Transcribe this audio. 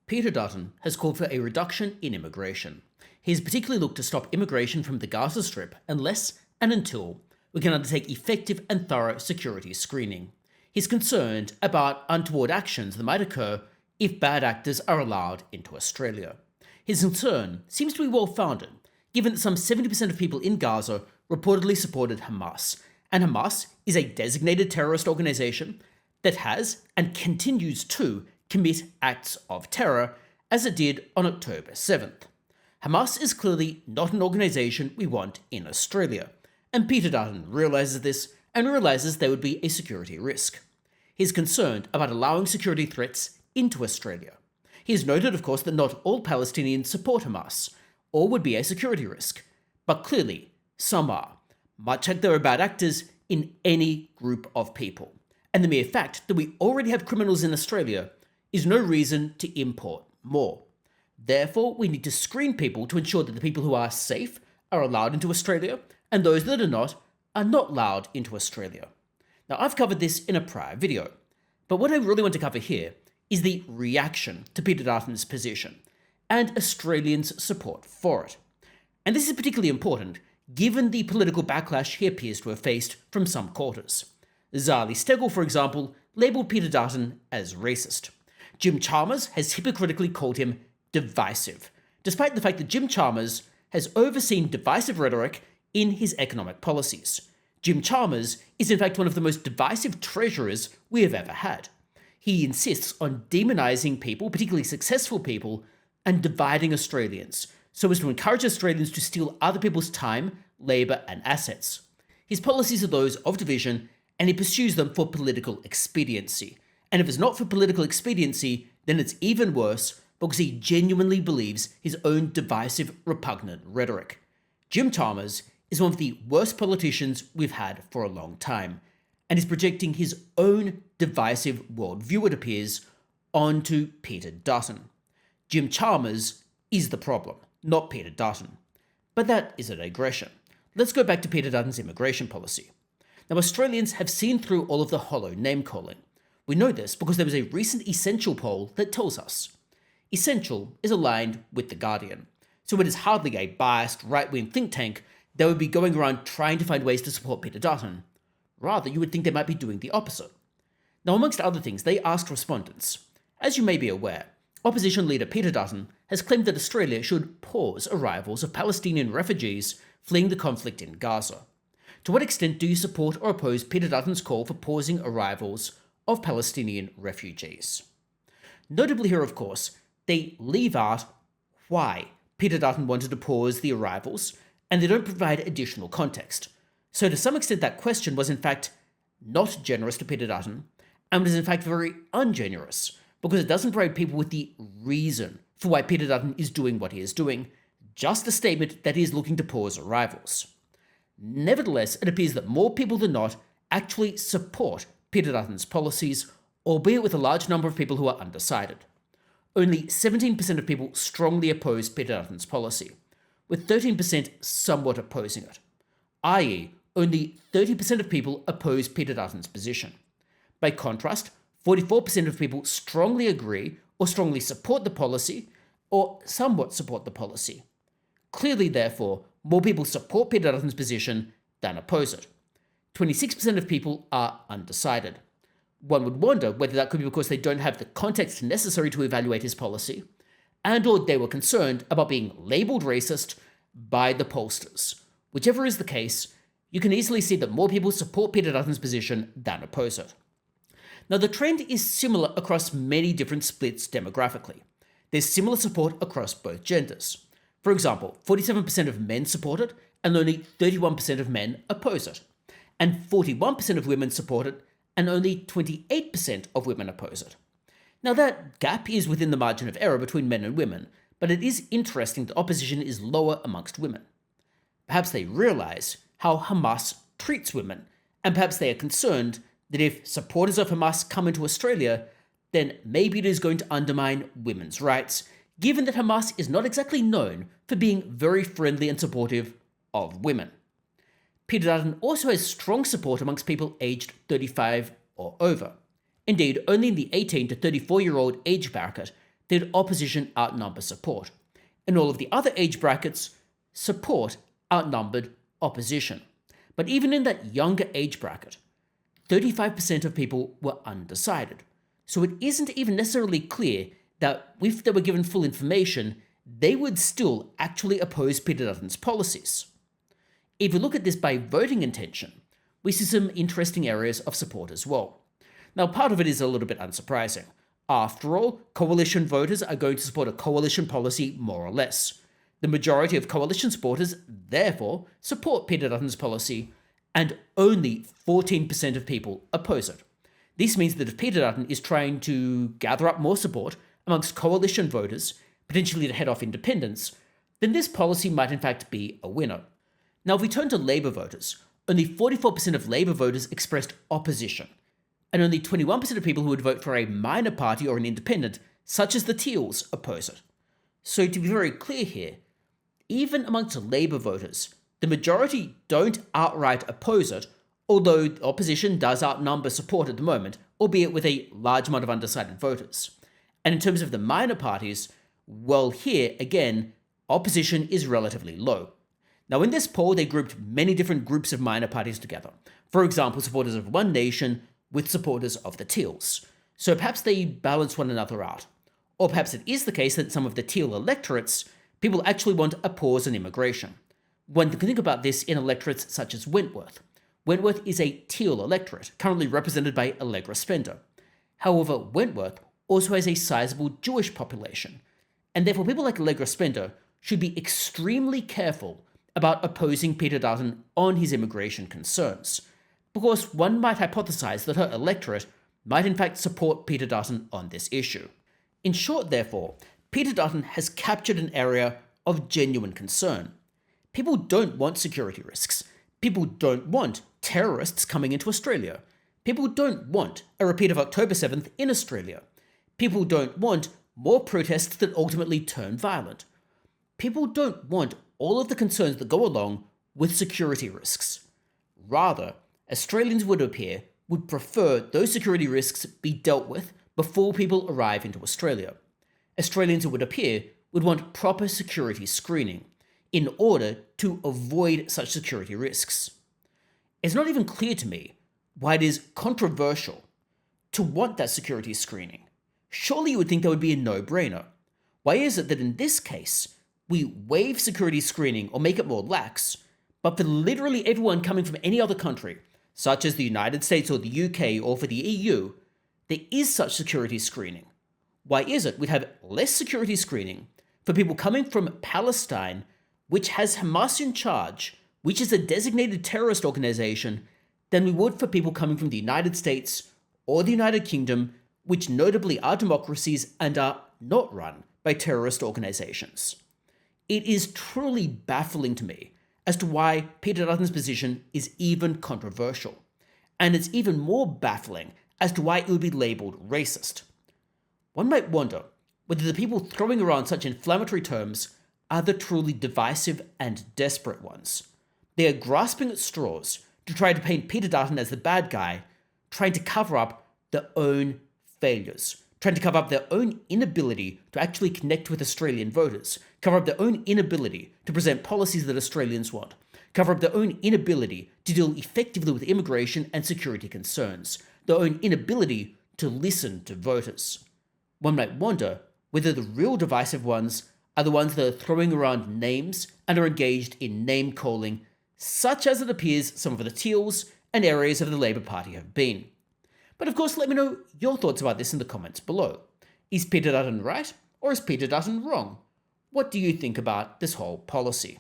Peter Dutton has called for a reduction in immigration. He has particularly looked to stop immigration from the Gaza Strip unless and until we can undertake effective and thorough security screening. He's concerned about untoward actions that might occur if bad actors are allowed into Australia. His concern seems to be well-founded, given that some 70% of people in Gaza reportedly supported Hamas, and Hamas is a designated terrorist organization that has and continues to commit acts of terror, as it did on October 7th. Hamas is clearly not an organization we want in Australia, and Peter Dutton realizes this and realizes there would be a security risk. He's concerned about allowing security threats into Australia. He has noted, of course, that not all Palestinians support Hamas, or would be a security risk, but clearly some are, much like there are bad actors in any group of people. And the mere fact that we already have criminals in Australia is no reason to import more. Therefore, we need to screen people to ensure that the people who are safe are allowed into Australia, and those that are not allowed into Australia. Now, I've covered this in a prior video, but what I really want to cover here is the reaction to Peter Dutton's position and Australians' support for it. And this is particularly important given the political backlash he appears to have faced from some quarters. Zali Steggall, for example, labelled Peter Dutton as racist. Jim Chalmers has hypocritically called him divisive, despite the fact that Jim Chalmers has overseen divisive rhetoric in his economic policies. Jim Chalmers is in fact one of the most divisive treasurers we have ever had. He insists on demonising people, particularly successful people, and dividing Australians, so as to encourage Australians to steal other people's time, labour and assets. His policies are those of division, and he pursues them for political expediency. And if it's not for political expediency, then it's even worse, because he genuinely believes his own divisive, repugnant rhetoric. Jim Chalmers is one of the worst politicians we've had for a long time, and is projecting his own divisive worldview, it appears, onto Peter Dutton. Jim Chalmers is the problem, not Peter Dutton. But that is a digression. Let's go back to Peter Dutton's immigration policy. Now, Australians have seen through all of the hollow name-calling. We know this because there was a recent Essential poll that tells us. Essential is aligned with The Guardian, so it is hardly a biased right-wing think tank that would be going around trying to find ways to support Peter Dutton. Rather, you would think they might be doing the opposite. Now, amongst other things, they asked respondents. As you may be aware, opposition leader Peter Dutton has claimed that Australia should pause arrivals of Palestinian refugees fleeing the conflict in Gaza. To what extent do you support or oppose Peter Dutton's call for pausing arrivals of Palestinian refugees? Notably here, of course, they leave out why Peter Dutton wanted to pause the arrivals, and they don't provide additional context. So to some extent, that question was in fact not generous to Peter Dutton, and was in fact very ungenerous, because it doesn't provide people with the reason for why Peter Dutton is doing what he is doing, just a statement that he is looking to pause arrivals. Nevertheless, it appears that more people than not actually support Peter Dutton's policies, albeit with a large number of people who are undecided. Only 17% of people strongly oppose Peter Dutton's policy, with 13% somewhat opposing it, i.e., only 30% of people oppose Peter Dutton's position. By contrast, 44% of people strongly agree or strongly support the policy, or somewhat support the policy. Clearly, therefore, more people support Peter Dutton's position than oppose it. 26% of people are undecided. One would wonder whether that could be because they don't have the context necessary to evaluate his policy, and/or they were concerned about being labelled racist by the pollsters. Whichever is the case, you can easily see that more people support Peter Dutton's position than oppose it. Now, the trend is similar across many different splits demographically. There's similar support across both genders. For example, 47% of men support it, and only 31% of men oppose it. And 41% of women support it, and only 28% of women oppose it. Now, that gap is within the margin of error between men and women, but it is interesting that opposition is lower amongst women. Perhaps they realize how Hamas treats women, and perhaps they are concerned that if supporters of Hamas come into Australia, then maybe it is going to undermine women's rights, given that Hamas is not exactly known for being very friendly and supportive of women. Peter Dutton also has strong support amongst people aged 35 or over. Indeed, only in the 18 to 34-year-old age bracket, did opposition outnumber support. In all of the other age brackets, support outnumbered opposition. But even in that younger age bracket, 35% of people were undecided. So it isn't even necessarily clear that if they were given full information, they would still actually oppose Peter Dutton's policies. If we look at this by voting intention, we see some interesting areas of support as well. Now, part of it is a little bit unsurprising. After all, coalition voters are going to support a coalition policy more or less. The majority of coalition supporters, therefore, support Peter Dutton's policy, and only 14% of people oppose it. This means that if Peter Dutton is trying to gather up more support amongst coalition voters, potentially to head off independence, then this policy might in fact be a winner. Now, if we turn to Labour voters, only 44% of Labour voters expressed opposition, and only 21% of people who would vote for a minor party or an independent, such as the Teals, oppose it. So to be very clear here, even amongst Labour voters, the majority don't outright oppose it, although opposition does outnumber support at the moment, albeit with a large amount of undecided voters. And in terms of the minor parties, well, here, again, opposition is relatively low. Now, in this poll, they grouped many different groups of minor parties together. For example, supporters of One Nation with supporters of the Teals. So perhaps they balance one another out. Or perhaps it is the case that some of the Teal electorates, people actually want a pause on immigration. One can think about this in electorates such as Wentworth. Wentworth is a Teal electorate, currently represented by Allegra Spender. However, Wentworth also has a sizable Jewish population, and therefore people like Allegra Spender should be extremely careful about opposing Peter Dutton on his immigration concerns, because one might hypothesize that her electorate might in fact support Peter Dutton on this issue. In short, therefore, Peter Dutton has captured an area of genuine concern. People don't want security risks. People don't want terrorists coming into Australia. People don't want a repeat of October 7th in Australia. People don't want more protests that ultimately turn violent. People don't want all of the concerns that go along with security risks. Rather, Australians would prefer those security risks be dealt with before people arrive into Australia. Australians, it would appear, would want proper security screening in order to avoid such security risks. It's not even clear to me why it is controversial to want that security screening. Surely you would think that would be a no-brainer. Why is it that in this case, we waive security screening or make it more lax, but for literally everyone coming from any other country, such as the United States or the UK or for the EU, there is such security screening? Why is it we'd have less security screening for people coming from Palestine, which has Hamas in charge, which is a designated terrorist organization, than we would for people coming from the United States or the United Kingdom, which notably are democracies and are not run by terrorist organizations? It is truly baffling to me as to why Peter Dutton's position is even controversial. And it's even more baffling as to why it would be labelled racist. One might wonder whether the people throwing around such inflammatory terms are the truly divisive and desperate ones. They are grasping at straws to try to paint Peter Dutton as the bad guy, trying to cover up their own failures, trying to cover up their own inability to actually connect with Australian voters, cover up their own inability to present policies that Australians want, cover up their own inability to deal effectively with immigration and security concerns, their own inability to listen to voters. One might wonder whether the real divisive ones are the ones that are throwing around names and are engaged in name-calling, such as it appears some of the Teals and areas of the Labour Party have been. But of course, let me know your thoughts about this in the comments below. Is Peter Dutton right, or is Peter Dutton wrong? What do you think about this whole policy?